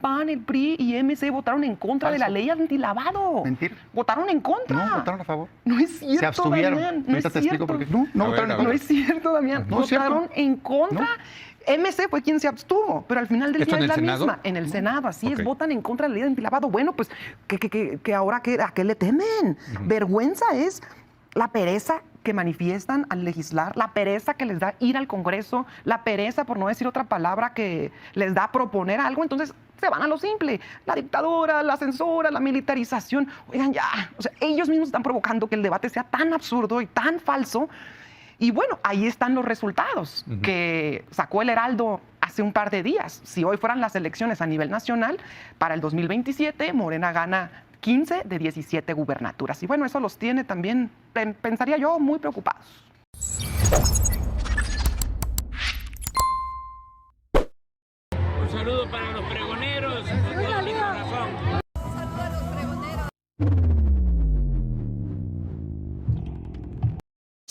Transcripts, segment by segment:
PAN, el PRI y MC votaron en contra de la ley antilavado. Mentira. Votaron en contra. No, votaron a favor. No es cierto, Se abstuvieron. Damián. No Ahorita es te explico cierto. por qué. No votaron en contra. No es cierto, Damián. No es cierto. Votaron en contra. MC fue quien se abstuvo, pero al final del ¿Esto día en es el la Senado? misma. En el Senado, así Ok. es, votan en contra de la ley de antilavado. Bueno, pues, que ahora, ¿a qué le temen? Vergüenza es la pereza que manifiestan al legislar, la pereza que les da ir al Congreso, la pereza, por no decir otra palabra, que les da proponer algo. Entonces se van a lo simple, la dictadura, la censura, la militarización. Oigan, ya, o sea, ellos mismos están provocando que el debate sea tan absurdo y tan falso. Y bueno, ahí están los resultados que sacó el Heraldo hace un par de días. Si hoy fueran las elecciones a nivel nacional, para el 2027, Morena gana 15 de 17 gubernaturas. Y bueno, eso los tiene también, pensaría yo, muy preocupados. Un saludo para los pregoneros, con todo mi corazón.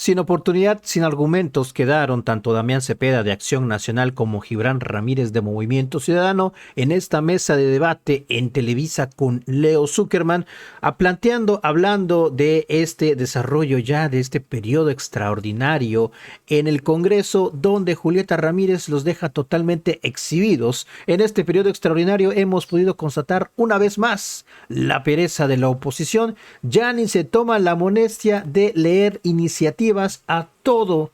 Sin oportunidad, sin argumentos, quedaron tanto Damián Cepeda de Acción Nacional como Gibran Ramírez de Movimiento Ciudadano en esta mesa de debate en Televisa con Leo Zuckerman, hablando de este desarrollo ya de este periodo extraordinario en el Congreso, donde Julieta Ramírez los deja totalmente exhibidos. En este periodo extraordinario hemos podido constatar una vez más la pereza de la oposición. Ya ni se toma la molestia de leer iniciativas. A todos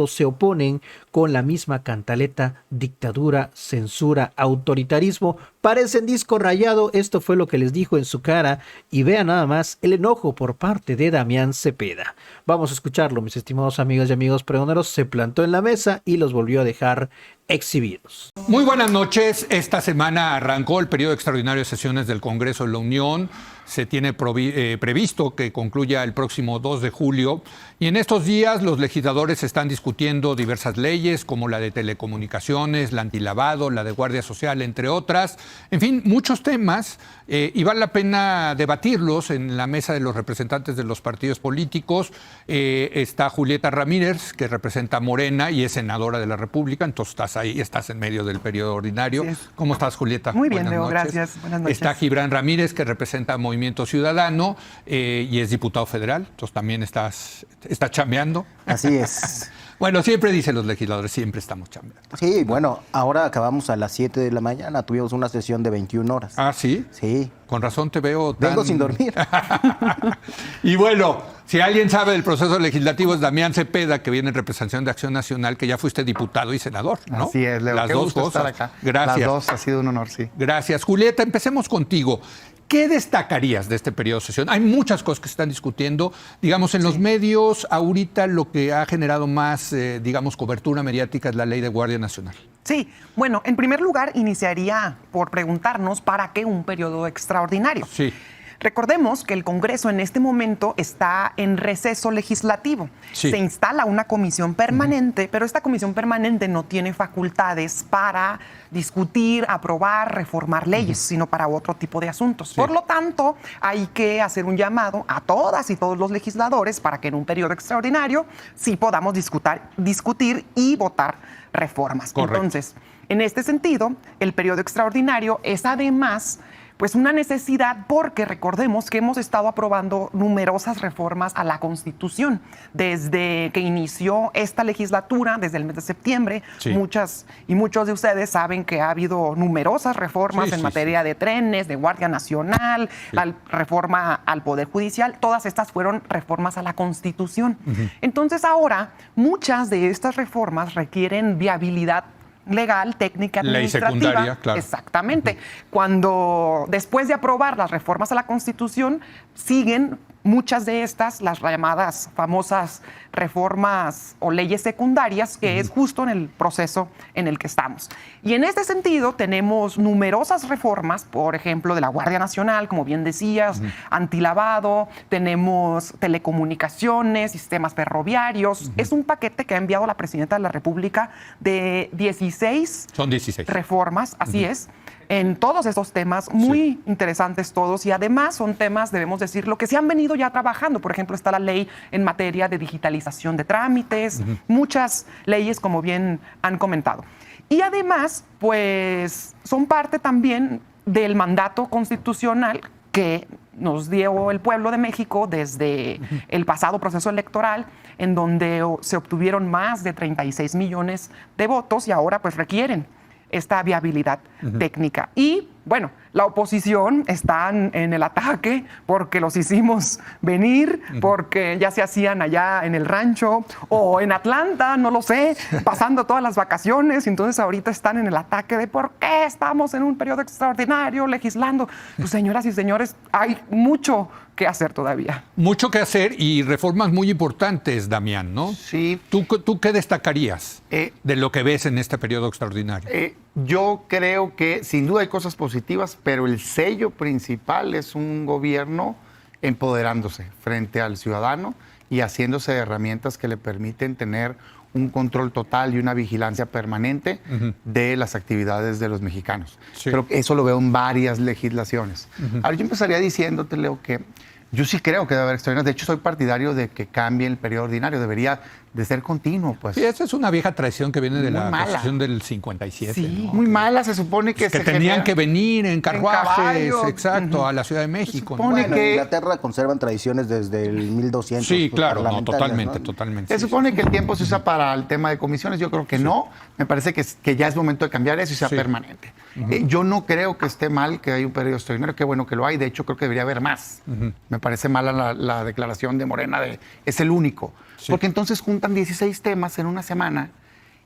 se oponen con la misma cantaleta: dictadura, censura, autoritarismo. Parecen disco rayado. Esto fue lo que les dijo en su cara, y vean nada más el enojo por parte de Damián Cepeda. Vamos a escucharlo, mis estimados amigas y amigos pregoneros. Se plantó en la mesa y los volvió a dejar exhibidos. Muy buenas noches. Esta semana arrancó el periodo extraordinario de sesiones del Congreso de la Unión. Se tiene previsto que concluya el próximo 2 de julio. Y en estos días los legisladores están discutiendo diversas leyes, como la de telecomunicaciones, la antilavado, la de Guardia Social, entre otras. En fin, muchos temas, y vale la pena debatirlos en la mesa de los representantes de los partidos políticos. Está Julieta Ramírez, que representa a Morena y es senadora de la República. Entonces estás ahí, estás en medio del periodo ordinario. ¿Cómo estás, Julieta? Muy bien, Buenas Leo, noches. gracias. Buenas noches. Está Gibran Ramírez, que representa a Movimiento Ciudadano y es diputado federal. Entonces también está chambeando. Así es. Bueno, siempre dicen los legisladores, siempre estamos chambeando. Sí, bueno, ahora acabamos a las 7 de la mañana, tuvimos una sesión de 21 horas. ¿Ah, sí? Sí. Con razón te veo tan... Vengo sin dormir. Y bueno, si alguien sabe del proceso legislativo es Damián Cepeda, que viene en representación de Acción Nacional, que ya fuiste diputado y senador, ¿no? Así es, Leo. Las Qué dos gusto cosas. estar acá. Gracias. Las dos, ha sido un honor, sí. Gracias. Julieta, empecemos contigo. ¿Qué destacarías de este periodo de sesión? Hay muchas cosas que se están discutiendo. Digamos, en los medios, ahorita lo que ha generado más, cobertura mediática es la Ley de Guardia Nacional. Sí, bueno, en primer lugar, iniciaría por preguntarnos para qué un periodo extraordinario. Sí. Recordemos que el Congreso en este momento está en receso legislativo. Sí. Se instala una comisión permanente, pero esta comisión permanente no tiene facultades para discutir, aprobar, reformar leyes, sino para otro tipo de asuntos. Sí. Por lo tanto, hay que hacer un llamado a todas y todos los legisladores para que en un periodo extraordinario sí podamos discutir y votar reformas. Correcto. Entonces, en este sentido, el periodo extraordinario es además pues una necesidad, porque recordemos que hemos estado aprobando numerosas reformas a la Constitución desde que inició esta legislatura, desde el mes de septiembre. Sí. Muchos de ustedes saben que ha habido numerosas reformas en materia de trenes, de Guardia Nacional, la reforma al Poder Judicial. Todas estas fueron reformas a la Constitución. Entonces ahora muchas de estas reformas requieren viabilidad legal, técnica, administrativa. Ley secundaria, claro. Exactamente. Cuando después de aprobar las reformas a la Constitución, siguen muchas de estas, las llamadas famosas reformas o leyes secundarias, que es justo en el proceso en el que estamos. Y en este sentido tenemos numerosas reformas, por ejemplo, de la Guardia Nacional, como bien decías, antilavado, tenemos telecomunicaciones, sistemas ferroviarios. Es un paquete que ha enviado la Presidenta de la República de 16 Son 16 reformas, así es, en todos esos temas, muy interesantes todos, y además son temas, debemos decirlo, que se han venido ya trabajando. Por ejemplo, está la ley en materia de digitalización de trámites, muchas leyes, como bien han comentado. Y además, pues, son parte también del mandato constitucional que nos dio el pueblo de México desde el pasado proceso electoral, en donde se obtuvieron más de 36 millones de votos y ahora pues requieren esta viabilidad técnica. Y bueno, la oposición está en el ataque porque los hicimos venir, porque ya se hacían allá en el rancho o en Atlanta, no lo sé, pasando todas las vacaciones, y entonces ahorita están en el ataque de por qué estamos en un periodo extraordinario legislando. Pues, señoras y señores, hay mucho que hacer todavía. Mucho que hacer y reformas muy importantes, Damián, ¿no? Sí. ¿Tú qué destacarías de lo que ves en este periodo extraordinario? Yo creo que sin duda hay cosas positivas, pero el sello principal es un gobierno empoderándose frente al ciudadano y haciéndose de herramientas que le permiten tener un control total y una vigilancia permanente de las actividades de los mexicanos. Sí. Creo que eso lo veo en varias legislaciones. Ahora, yo empezaría diciéndote, Leo, que yo sí creo que debe haber extraordinarios. De hecho, soy partidario de que cambie el periodo ordinario. Debería de ser continuo, pues. Sí, esa es una vieja tradición que viene de Muy la mala. Constitución del 57. Sí. ¿no? Muy mala, se supone que Que se tenían genera- que venir en carruajes, caballo. exacto, a la Ciudad de México. ¿no? supone Bueno, que- en Inglaterra conservan tradiciones desde el 1200. Sí, pues, claro, no, parlamentarias, totalmente, ¿no? totalmente. Se sí, supone que el tiempo se usa para el tema de comisiones. Yo creo que no. Me parece que ya es momento de cambiar eso y sea Sí. permanente. Yo no creo que esté mal que haya un periodo extraordinario. Qué bueno que lo hay. De hecho, creo que debería haber más. Me parece mala la declaración de Morena de es el único. Sí. Porque entonces juntan 16 temas en una semana.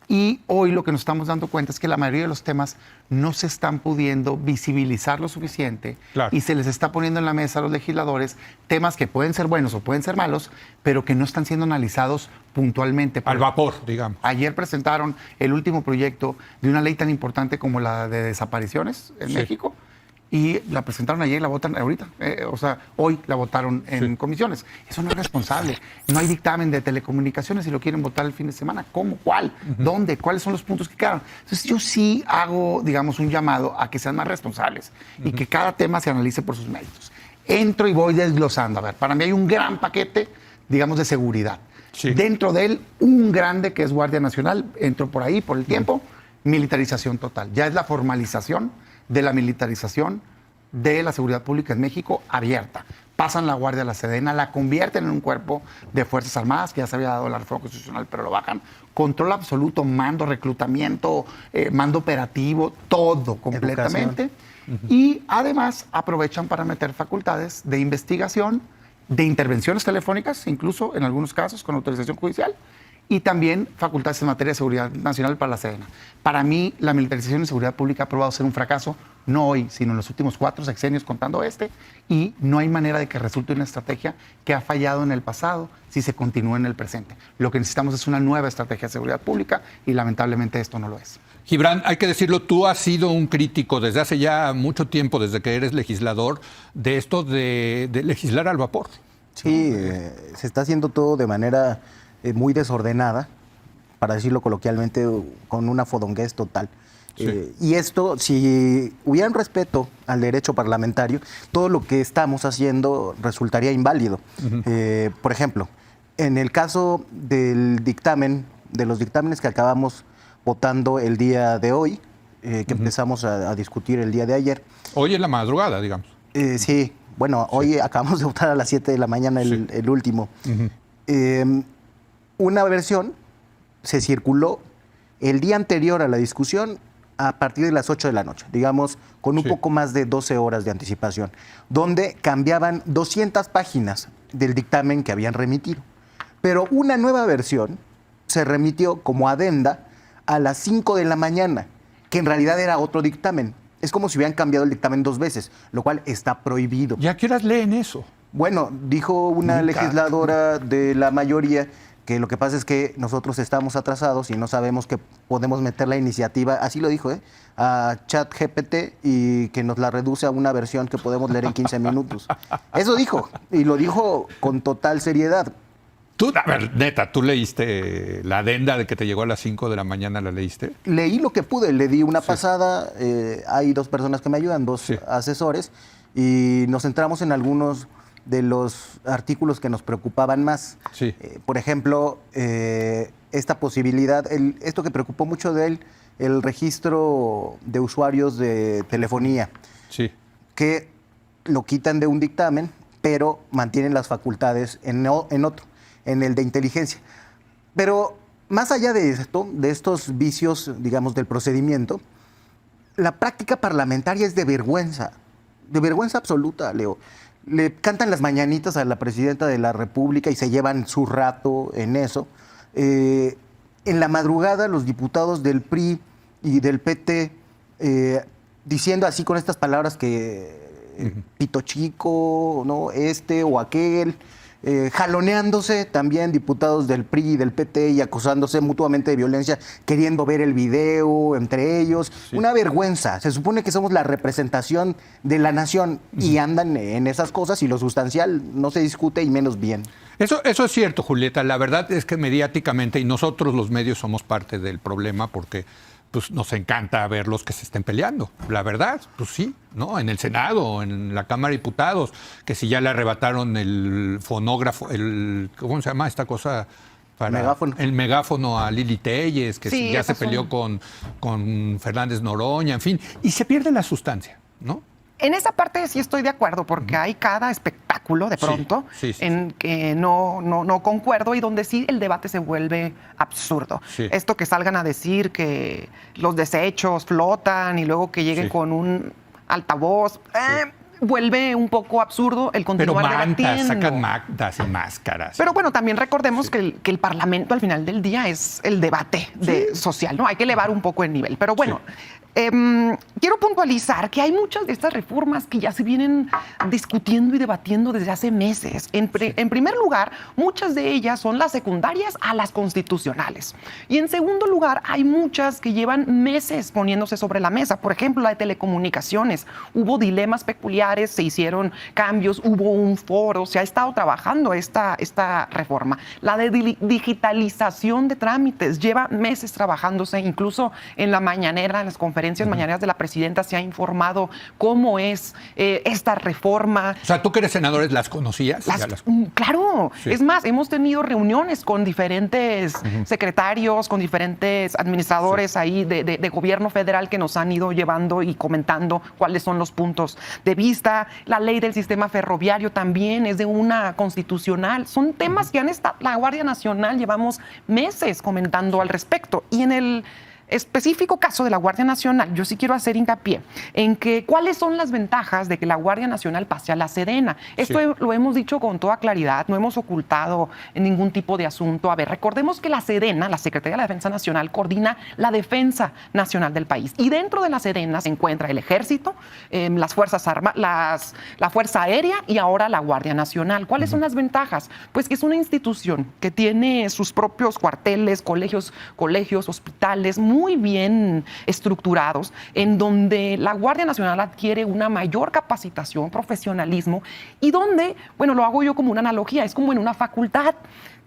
Y hoy lo que nos estamos dando cuenta es que la mayoría de los temas no se están pudiendo visibilizar lo suficiente. Claro. Y se les está poniendo en la mesa a los legisladores temas que pueden ser buenos o pueden ser malos, pero que no están siendo analizados puntualmente. Al vapor, digamos. Ayer presentaron el último proyecto de una ley tan importante como la de desapariciones en Sí. México. Y la presentaron ayer y la votan ahorita. Hoy la votaron en comisiones. Eso no es responsable. No hay dictamen de telecomunicaciones si lo quieren votar el fin de semana. ¿Cómo? ¿Cuál? ¿Dónde? ¿Cuáles son los puntos que quedan? Entonces yo sí hago, digamos, un llamado a que sean más responsables y que cada tema se analice por sus méritos. Entro y voy desglosando. A ver, para mí hay un gran paquete, digamos, de seguridad. Sí. Dentro de él, un grande que es Guardia Nacional. Entro por ahí, por el tiempo. Militarización total. Ya es la formalización de la militarización de la seguridad pública en México abierta. Pasan la Guardia a la Sedena, la convierten en un cuerpo de Fuerzas Armadas, que ya se había dado la reforma constitucional, pero lo bajan. Control absoluto, mando, reclutamiento, mando operativo, todo completamente. Y además aprovechan para meter facultades de investigación, de intervenciones telefónicas, incluso en algunos casos con autorización judicial, y también facultades en materia de seguridad nacional para la Sedena. Para mí, la militarización de seguridad pública ha probado ser un fracaso, no hoy, sino en los últimos 4 sexenios contando y no hay manera de que resulte una estrategia que ha fallado en el pasado si se continúa en el presente. Lo que necesitamos es una nueva estrategia de seguridad pública y lamentablemente esto no lo es. Gibran, hay que decirlo, tú has sido un crítico desde hace ya mucho tiempo, desde que eres legislador, de esto de legislar al vapor. Sí, se está haciendo todo de manera muy desordenada, para decirlo coloquialmente, con una fodonguez total. Sí. Y esto, si hubiera un respeto al derecho parlamentario, todo lo que estamos haciendo resultaría inválido. Por ejemplo, en el caso del dictamen, de los dictámenes que acabamos votando el día de hoy, que empezamos a discutir el día de ayer. Hoy en la madrugada, digamos. Sí, bueno, hoy acabamos de votar a las 7 de la mañana el último. Una versión se circuló el día anterior a la discusión a partir de las 8 de la noche, digamos, con un poco más de 12 horas de anticipación, donde cambiaban 200 páginas del dictamen que habían remitido. Pero una nueva versión se remitió como adenda a las 5 de la mañana, que en realidad era otro dictamen. Es como si hubieran cambiado el dictamen 2 veces, lo cual está prohibido. ¿Ya qué horas leen eso? Bueno, dijo una legisladora de la mayoría que lo que pasa es que nosotros estamos atrasados y no sabemos que podemos meter la iniciativa, así lo dijo, a ChatGPT y que nos la reduce a una versión que podemos leer en 15 minutos. Eso dijo, y lo dijo con total seriedad. Tú, a ver, neta, ¿tú leíste la adenda de que te llegó a las 5 de la mañana? ¿La leíste? Leí lo que pude, le di una pasada, hay 2 personas que me ayudan, 2 asesores, y nos centramos en algunos de los artículos que nos preocupaban más. Sí. Por ejemplo, esta posibilidad, esto que preocupó mucho de él, el registro de usuarios de telefonía. Sí. que lo quitan de un dictamen, pero mantienen las facultades en otro, en el de inteligencia. Pero más allá de esto, de estos vicios, digamos, del procedimiento, la práctica parlamentaria es de vergüenza absoluta, Leo. Le cantan las mañanitas a la presidenta de la República y se llevan su rato en eso. En la madrugada, los diputados del PRI y del PT diciendo así con estas palabras que pito chico, ¿no? Este o aquel, jaloneándose también diputados del PRI y del PT y acusándose mutuamente de violencia, queriendo ver el video entre ellos. Sí. Una vergüenza. Se supone que somos la representación de la nación y andan en esas cosas y lo sustancial no se discute y menos bien. Eso es cierto, Julieta. La verdad es que mediáticamente, y nosotros los medios somos parte del problema porque pues nos encanta verlos que se estén peleando. La verdad, pues sí, ¿no? En el Senado, en la Cámara de Diputados, que si ya le arrebataron el fonógrafo, ¿cómo se llama esta cosa? Megáfono. El megáfono a Lili Telles, que sí, ya se peleó con Fernández Noroña, en fin, y se pierde la sustancia, ¿no? En esa parte sí estoy de acuerdo, porque hay cada espectáculo de pronto en que no concuerdo y donde sí el debate se vuelve absurdo. Sí. Esto que salgan a decir que los desechos flotan y luego que lleguen con un altavoz, vuelve un poco absurdo el continuar debatiendo. Sacan mantas y máscaras. Pero bueno, también recordemos que el Parlamento al final del día es el debate social, ¿no? Hay que elevar un poco el nivel. Pero bueno, quiero puntualizar que hay muchas de estas reformas que ya se vienen discutiendo y debatiendo desde hace meses. En primer lugar, muchas de ellas son las secundarias a las constitucionales. Y en segundo lugar, hay muchas que llevan meses poniéndose sobre la mesa. Por ejemplo, la de telecomunicaciones. Hubo dilemas peculiares, se hicieron cambios, hubo un foro, se ha estado trabajando esta reforma. La de digitalización de trámites lleva meses trabajándose, incluso en la mañanera, en las conferencias mañaneras de la presidenta se ha informado cómo es esta reforma. O sea, tú que eres senadores, ¿las conocías? Claro. Sí. Es más, hemos tenido reuniones con diferentes secretarios, con diferentes administradores ahí de gobierno federal que nos han ido llevando y comentando cuáles son los puntos de vista. La ley del sistema ferroviario también es de una constitucional. Son temas que han estado, la Guardia Nacional llevamos meses comentando al respecto. Y en el específico caso de la Guardia Nacional, yo sí quiero hacer hincapié en que cuáles son las ventajas de que la Guardia Nacional pase a la Sedena. Esto lo hemos dicho con toda claridad, no hemos ocultado ningún tipo de asunto. A ver, recordemos que la Sedena, la Secretaría de la Defensa Nacional, coordina la defensa nacional del país. Y dentro de la Sedena se encuentra el Ejército, las Fuerzas Armadas, la Fuerza Aérea y ahora la Guardia Nacional. ¿Cuáles son las ventajas? Pues que es una institución que tiene sus propios cuarteles, colegios, hospitales, muy bien estructurados, en donde la Guardia Nacional adquiere una mayor capacitación, profesionalismo, y donde, bueno, lo hago yo como una analogía, es como en una facultad.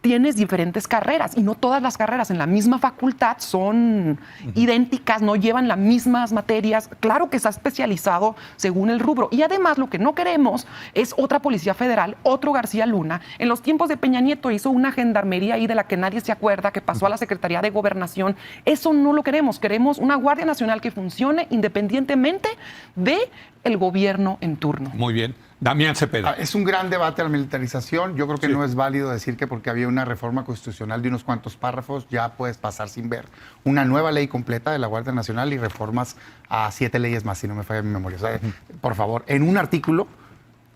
Tienes diferentes carreras y no todas las carreras en la misma facultad son idénticas, no llevan las mismas materias. Claro que está especializado según el rubro. Y además lo que no queremos es otra Policía Federal, otro García Luna. En los tiempos de Peña Nieto hizo una gendarmería ahí de la que nadie se acuerda, que pasó a la Secretaría de Gobernación. Eso no lo queremos. Queremos una Guardia Nacional que funcione independientemente del gobierno en turno. Muy bien. Damián Cepeda. Es un gran debate la militarización. Yo creo que no es válido decir que porque había una reforma constitucional de unos cuantos párrafos ya puedes pasar sin ver una nueva ley completa de la Guardia Nacional y reformas a 7 leyes más, si no me falla mi memoria. O sea, por favor, en un artículo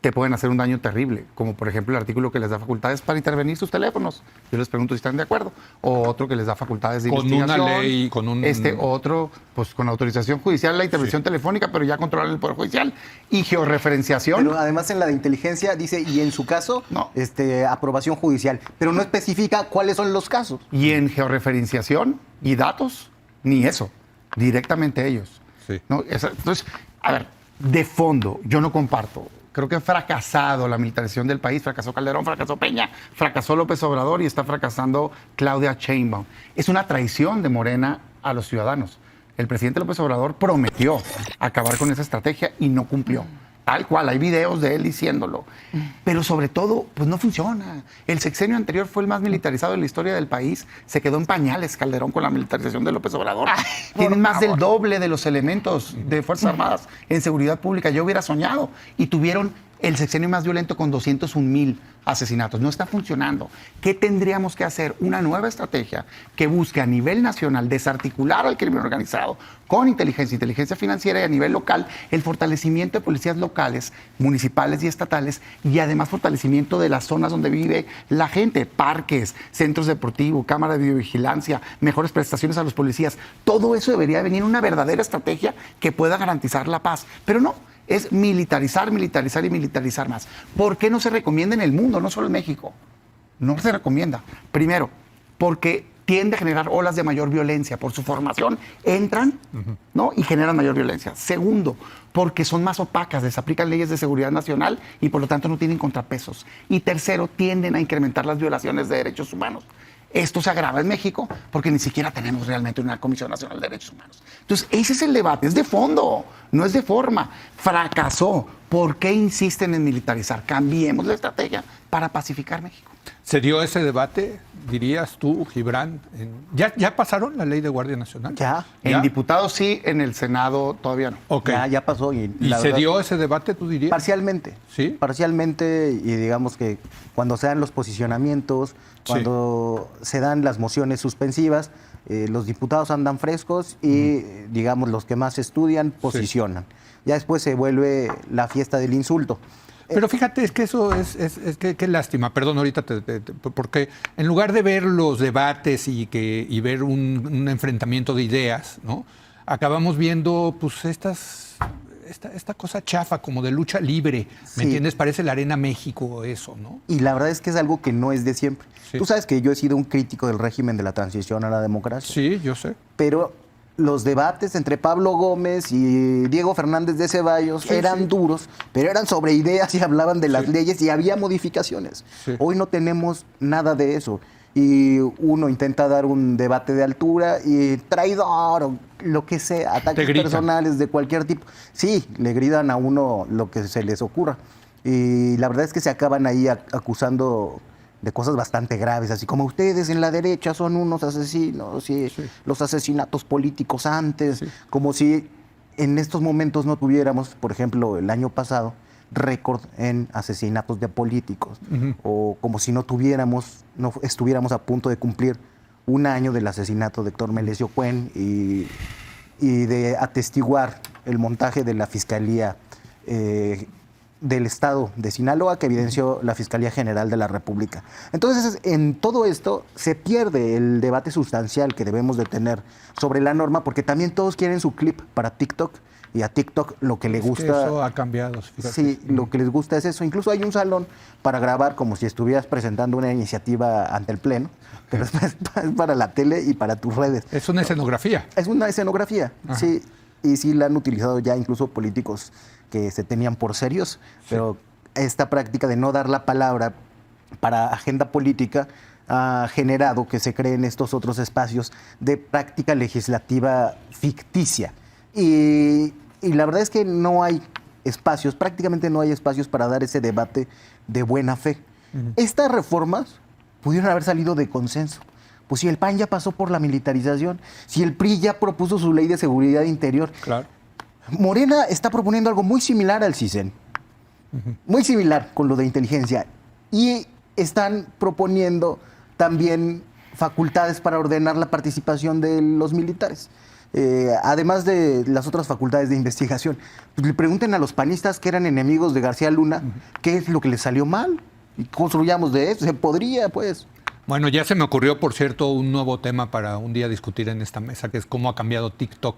te pueden hacer un daño terrible, como por ejemplo el artículo que les da facultades para intervenir sus teléfonos. Yo les pregunto si están de acuerdo. O otro que les da facultades de investigación. Con una ley, con un... Otro, pues con autorización judicial, la intervención telefónica, pero ya controlar el Poder Judicial. Y georreferenciación. Pero además en la de inteligencia dice, y en su caso, aprobación judicial. Pero no especifica cuáles son los casos. Y en georreferenciación y datos, ni eso. Directamente ellos. Sí. ¿No? Entonces, a ver, de fondo, yo no comparto. Creo que ha fracasado la militarización del país, fracasó Calderón, fracasó Peña, fracasó López Obrador y está fracasando Claudia Sheinbaum. Es una traición de Morena a los ciudadanos. El presidente López Obrador prometió acabar con esa estrategia y no cumplió. Tal cual, hay videos de él diciéndolo. Pero sobre todo, pues no funciona. El sexenio anterior fue el más militarizado de la historia del país. Se quedó en pañales Calderón con la militarización de López Obrador. Tienen más del doble de los elementos de Fuerzas Armadas en seguridad pública. Yo hubiera soñado. Y tuvieron el sexenio más violento con 201,000 asesinatos. No está funcionando. ¿Qué tendríamos que hacer? Una nueva estrategia que busque a nivel nacional desarticular al crimen organizado con inteligencia financiera y a nivel local el fortalecimiento de policías locales, municipales y estatales y además fortalecimiento de las zonas donde vive la gente, parques, centros deportivos, cámaras de videovigilancia, mejores prestaciones a los policías. Todo eso debería venir una verdadera estrategia que pueda garantizar la paz. Pero no. Es militarizar, militarizar y militarizar más. ¿Por qué no se recomienda en el mundo, no solo en México? No se recomienda. Primero, porque tiende a generar olas de mayor violencia. Por su formación entran, ¿no? Y generan mayor violencia. Segundo, porque son más opacas, les aplican leyes de seguridad nacional y por lo tanto no tienen contrapesos. Y tercero, tienden a incrementar las violaciones de derechos humanos. Esto se agrava en México porque ni siquiera tenemos realmente una Comisión Nacional de Derechos Humanos. Entonces, ese es el debate, es de fondo, no es de forma. Fracasó. ¿Por qué insisten en militarizar? Cambiemos la estrategia para pacificar México. ¿Se dio ese debate, dirías tú, Gibran? ¿Ya pasaron la ley de Guardia Nacional? Ya. En diputados sí, en el Senado todavía no. Ok. Ya pasó. ¿Y se dio ese debate, tú dirías? Parcialmente. ¿Sí? Parcialmente, y digamos que cuando se dan los posicionamientos, cuando se dan las mociones suspensivas, los diputados andan frescos y, digamos, los que más estudian posicionan. Ya después se vuelve la fiesta del insulto. Pero fíjate, es que eso es que qué lástima, perdón, ahorita porque en lugar de ver los debates y ver un enfrentamiento de ideas, ¿no? Acabamos viendo pues esta cosa chafa como de lucha libre, ¿me entiendes? Parece la Arena México eso, ¿no? Y la verdad es que es algo que no es de siempre. Sí. Tú sabes que yo he sido un crítico del régimen de la transición a la democracia. Sí, yo sé. Pero los debates entre Pablo Gómez y Diego Fernández de Ceballos eran duros, pero eran sobre ideas y hablaban de las leyes y había modificaciones. Sí. Hoy no tenemos nada de eso. Y uno intenta dar un debate de altura y traidor o lo que sea, ataques personales de cualquier tipo. Sí, le gritan a uno lo que se les ocurra. Y la verdad es que se acaban ahí acusando de cosas bastante graves, así como ustedes en la derecha son unos asesinos y los asesinatos políticos antes, como si en estos momentos no tuviéramos, por ejemplo, el año pasado, récord en asesinatos de políticos, o como si no estuviéramos a punto de cumplir un año del asesinato de Héctor Melesio Cuen y de atestiguar el montaje de la Fiscalía del Estado de Sinaloa que evidenció la Fiscalía General de la República. Entonces, en todo esto se pierde el debate sustancial que debemos de tener sobre la norma, porque también todos quieren su clip para TikTok, y a TikTok lo que le gusta... Que eso ha cambiado, fíjate. Sí, lo que les gusta es eso. Incluso hay un salón para grabar como si estuvieras presentando una iniciativa ante el Pleno, pero es para la tele y para tus redes. Es una escenografía. Es una escenografía, sí. Y sí la han utilizado ya incluso políticos que se tenían por serios, pero esta práctica de no dar la palabra para agenda política ha generado que se creen estos otros espacios de práctica legislativa ficticia. Y la verdad es que no hay espacios, prácticamente no hay espacios para dar ese debate de buena fe. Estas reformas pudieron haber salido de consenso. Pues si el PAN ya pasó por la militarización, si el PRI ya propuso su ley de seguridad interior, claro. Morena está proponiendo algo muy similar al CISEN, muy similar con lo de inteligencia, y están proponiendo también facultades para ordenar la participación de los militares. Además de las otras facultades de investigación, pues le pregunten a los panistas que eran enemigos de García Luna qué es lo que les salió mal y construyamos de eso. Se podría, pues. Bueno, ya se me ocurrió, por cierto, un nuevo tema para un día discutir en esta mesa, que es cómo ha cambiado TikTok,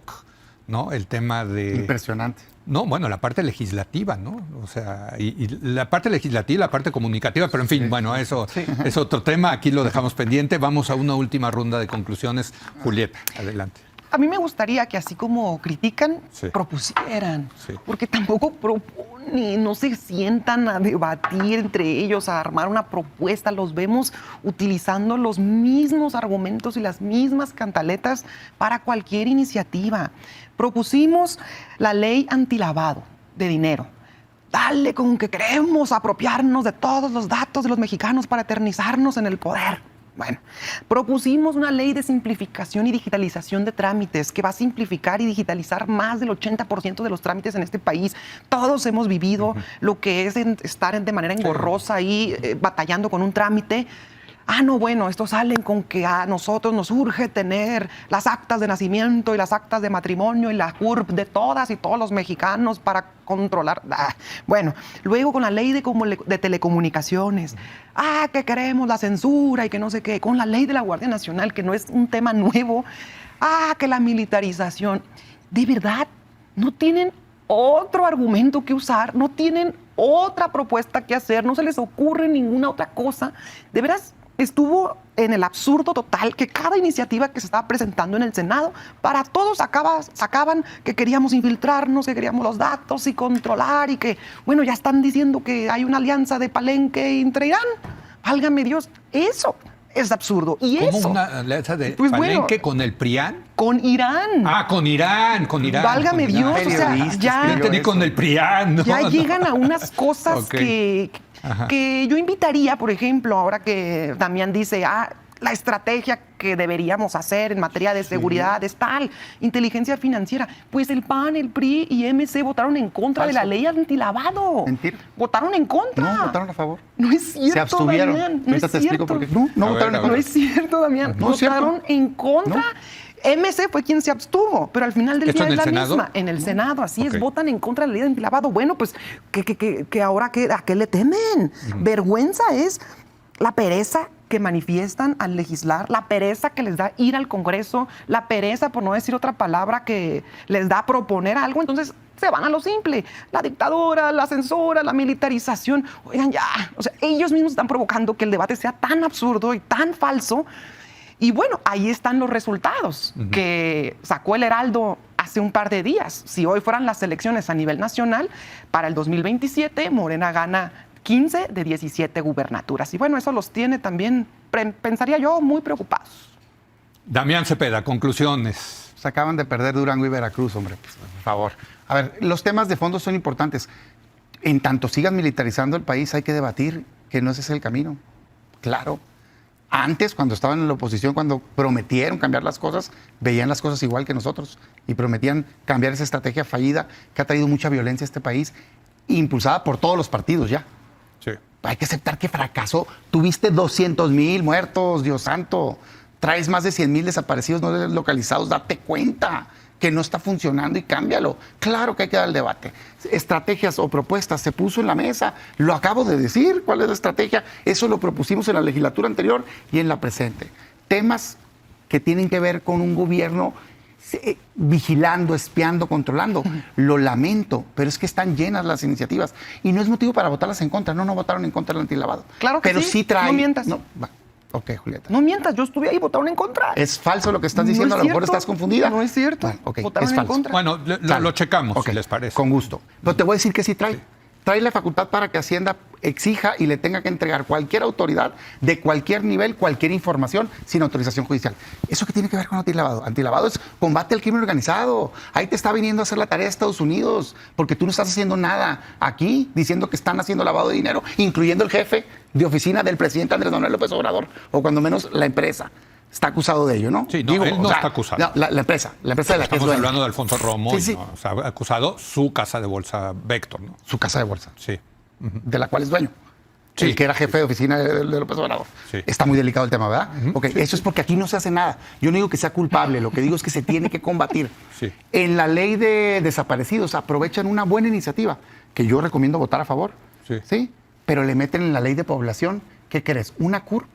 ¿no? El tema de... Impresionante. No, bueno, la parte legislativa, ¿no? O sea, y la parte legislativa, la parte comunicativa, pero en fin, bueno, eso es otro tema, aquí lo dejamos pendiente. Vamos a una última ronda de conclusiones. Julieta, adelante. A mí me gustaría que así como critican, propusieran, porque tampoco proponen, no se sientan a debatir entre ellos, a armar una propuesta. Los vemos utilizando los mismos argumentos y las mismas cantaletas para cualquier iniciativa. Propusimos la ley antilavado de dinero. dale con que queremos apropiarnos de todos los datos de los mexicanos para eternizarnos en el poder. Bueno, propusimos una ley de simplificación y digitalización de trámites que va a simplificar y digitalizar más del 80% de los trámites en este país. Todos hemos vivido lo que es estar de manera engorrosa ahí batallando con un trámite. No, bueno, estos salen con que a nosotros nos urge tener las actas de nacimiento y las actas de matrimonio y la CURP de todas y todos los mexicanos para controlar. Bueno, luego con la ley de telecomunicaciones. Que queremos la censura y que no sé qué. Con la ley de la Guardia Nacional, que no es un tema nuevo. Que la militarización. De verdad, no tienen otro argumento que usar, no tienen otra propuesta que hacer, no se les ocurre ninguna otra cosa. De veras, estuvo en el absurdo total que cada iniciativa que se estaba presentando en el Senado, para todos sacaban que queríamos infiltrarnos, que queríamos los datos y controlar y que, bueno, ya están diciendo que hay una alianza de Palenque entre Irán. Válgame Dios, eso es absurdo. Y ¿Cómo eso, una alianza de pues Palenque bueno, con el PRIAN? con Irán. Con Irán. Válgame con Irán. Dios, o sea, ya... Yo entendí con el PRIAN. ¿no? Ya llegan a unas cosas Ok. que yo invitaría, por ejemplo, ahora que Damián dice, la estrategia que deberíamos hacer en materia de seguridad es tal, inteligencia financiera. Pues el PAN, el PRI y MC votaron en contra de la ley antilavado. Mentira. Votaron en contra. No, votaron a favor. No es cierto, Se abstuvieron. Damián. No Ahorita es te explico cierto. por qué. No A votaron ver, en No contra. es cierto, Damián. No es cierto. Votaron en contra. MC fue quien se abstuvo, pero al final del ¿Esto día en es el la Senado? misma. En el Senado, así Ok. es, votan en contra de la ley de antilavado. Bueno, pues, que ahora ¿a qué le temen? Vergüenza es la pereza que manifiestan al legislar, la pereza que les da ir al Congreso, la pereza, por no decir otra palabra, que les da proponer algo. Entonces se van a lo simple, la dictadura, la censura, la militarización. Oigan, ya, o sea, ellos mismos están provocando que el debate sea tan absurdo y tan falso. Y bueno, ahí están los resultados que sacó el Heraldo hace un par de días. Si hoy fueran las elecciones a nivel nacional, para el 2027 Morena gana 15 de 17 gubernaturas. Y bueno, eso los tiene también, pensaría yo, muy preocupados. Damián Cepeda, conclusiones. Se acaban de perder Durango y Veracruz, hombre, pues, por favor. A ver, los temas de fondo son importantes. En tanto sigan militarizando el país, hay que debatir que no ese es el camino. Claro. Antes, cuando estaban en la oposición, cuando prometieron cambiar las cosas, veían las cosas igual que nosotros y prometían cambiar esa estrategia fallida que ha traído mucha violencia a este país, impulsada por todos los partidos ya. Sí. Hay que aceptar que fracasó. Tuviste 200,000 muertos, Dios santo. Traes más de 100,000 desaparecidos no localizados. Date cuenta que no está funcionando y cámbialo. Claro que hay que dar el debate. Estrategias o propuestas se puso en la mesa. Lo acabo de decir. ¿Cuál es la estrategia? Eso lo propusimos en la legislatura anterior y en la presente. Temas que tienen que ver con un gobierno vigilando, espiando, controlando. Lo lamento, pero es que están llenas las iniciativas y no es motivo para votarlas en contra. No votaron en contra del antilavado. Claro que pero sí. sí trae. No mientas. Ok, Julieta. No mientas, yo estuve ahí, votaron en contra. Es falso lo que estás diciendo, No a es lo mejor cierto. estás confundida. No es cierto. Bueno, ok, Votaron es en falso. contra. Bueno, Sale. lo checamos, Ok, si les parece. Con gusto. Pero te voy a decir que sí trae. Trae la facultad para que Hacienda exija y le tenga que entregar cualquier autoridad de cualquier nivel, cualquier información sin autorización judicial. ¿Eso qué tiene que ver con antilavado? Antilavado es combate al crimen organizado. Ahí te está viniendo a hacer la tarea de Estados Unidos, porque tú no estás haciendo nada aquí diciendo que están haciendo lavado de dinero, incluyendo el jefe de oficina del presidente Andrés Manuel López Obrador, o cuando menos la empresa. Está acusado de ello, ¿no? Sí, no, él no está acusado. No, la empresa de la que es Estamos dueña. hablando de Alfonso Romo, Sí, sí. ¿no? O sea, acusado su casa de bolsa Vector, ¿no? Su casa de bolsa, Sí. de la cual es dueño. Sí. El que era jefe de oficina de López Obrador. Sí. Está muy delicado el tema, ¿verdad? Ok, eso es porque aquí no se hace nada. Yo no digo que sea culpable, lo que digo es que se tiene que combatir. Sí. En la ley de desaparecidos aprovechan una buena iniciativa que yo recomiendo votar a favor. Sí. Pero le meten en la ley de población, ¿qué crees? Una CURP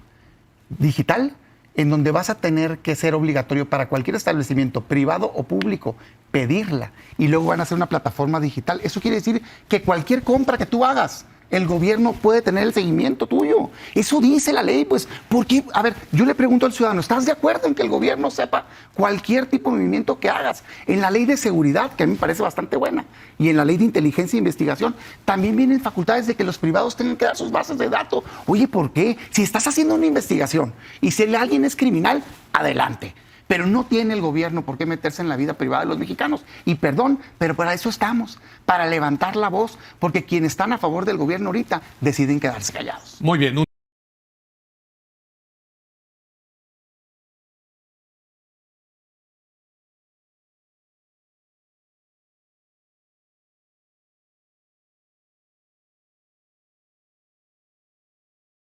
digital en donde vas a tener que ser obligatorio para cualquier establecimiento privado o público pedirla y luego van a hacer una plataforma digital. Eso quiere decir que cualquier compra que tú hagas, el gobierno puede tener el seguimiento tuyo. Eso dice la ley, pues, ¿por qué? A ver, yo le pregunto al ciudadano, ¿estás de acuerdo en que el gobierno sepa cualquier tipo de movimiento que hagas? En la ley de seguridad, que a mí me parece bastante buena, y en la ley de inteligencia e investigación, también vienen facultades de que los privados tengan que dar sus bases de datos. Oye, ¿por qué? Si estás haciendo una investigación y si alguien es criminal, adelante. pero no tiene el gobierno por qué meterse en la vida privada de los mexicanos. Y perdón, pero para eso estamos, para levantar la voz, porque quienes están a favor del gobierno ahorita deciden quedarse callados. Muy bien.